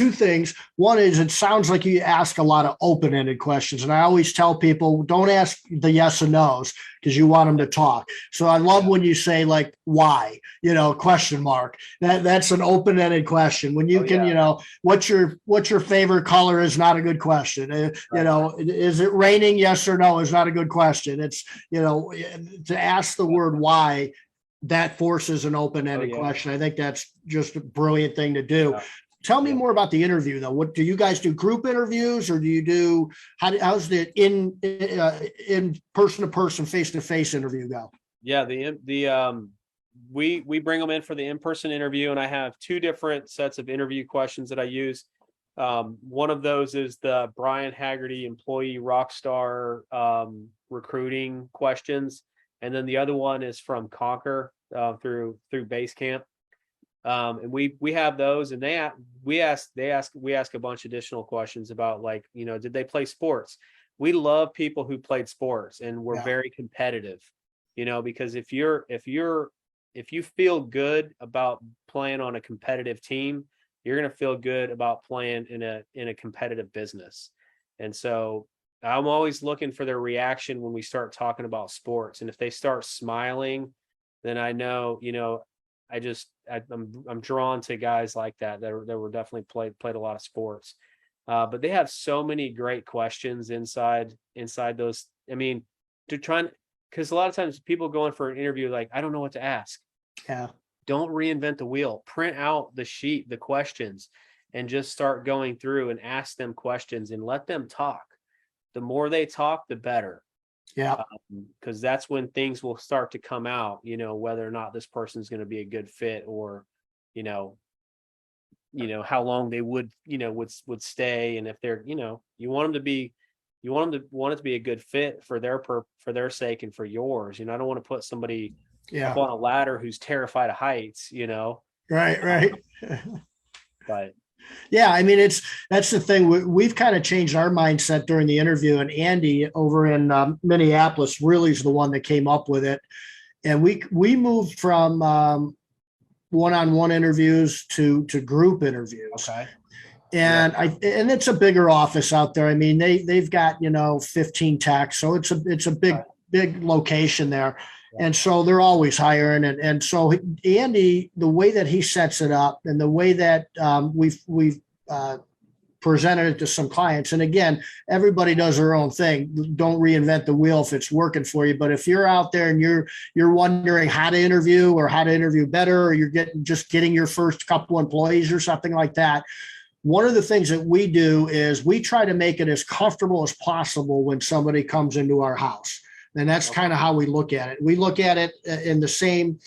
two things. One is it sounds like you ask a lot of open-ended questions. And I always tell people, don't ask the yes and no's because you want them to talk. So I love when you say like, why, question mark. That's an open-ended question. When you can, what's your favorite color is not a good question. Is it raining? Yes or no is not a good question. It's, to ask the word why, that forces an open-ended question. I think that's just a brilliant thing to do. Yeah. Tell me more about the interview, though. What do you guys do? Group interviews, or do you do? How's the in person to person, face to face interview go? Yeah, we bring them in for the in-person interview, and I have two different sets of interview questions that I use. One of those is the Brian Haggerty employee rockstar recruiting questions. And then the other one is from Conquer through Basecamp, and we have those, and we ask a bunch of additional questions about, like, did they play sports? We love people who played sports, and we're very competitive, because if you feel good about playing on a competitive team, you're going to feel good about playing in a competitive business. And so I'm always looking for their reaction when we start talking about sports. And if they start smiling, then I know, I'm drawn to guys like that were definitely played a lot of sports. But they have so many great questions inside those. I mean, because a lot of times people go in for an interview like, I don't know what to ask. Yeah. Don't reinvent the wheel. Print out the sheet, the questions, and just start going through and ask them questions and let them talk. The more they talk, the better. Yeah. Because that's when things will start to come out, whether or not this person's going to be a good fit, or, how long they would stay. And if they're, you want it to be a good fit for their sake and for yours. I don't want to put somebody up on a ladder who's terrified of heights, Right. But yeah, I mean, that's the thing. We've kind of changed our mindset during the interview, and Andy over in Minneapolis really is the one that came up with it. And we moved from one-on-one interviews to group interviews. Okay. And and it's a bigger office out there. I mean, they've got 15 techs, so it's a big location there. And so they're always hiring. And so Andy, the way that he sets it up and the way that we've presented it to some clients. And again, everybody does their own thing. Don't reinvent the wheel if it's working for you. But if you're out there and you're wondering how to interview or how to interview better, or you're getting your first couple employees or something like that, one of the things that we do is we try to make it as comfortable as possible when somebody comes into our house. And that's kind of how we look at it. We look at it in the same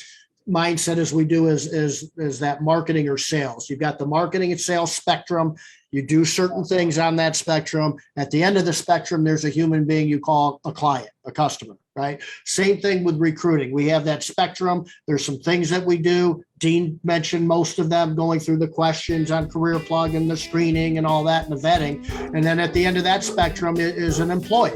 mindset as we do as that marketing or sales. You've got the marketing and sales spectrum. You do certain things on that spectrum. At the end of the spectrum, there's a human being you call a client, a customer, right? Same thing with recruiting. We have that spectrum. There's some things that we do. Dean mentioned most of them, going through the questions on Career Plug and the screening and all that and the vetting. And then at the end of that spectrum is an employee.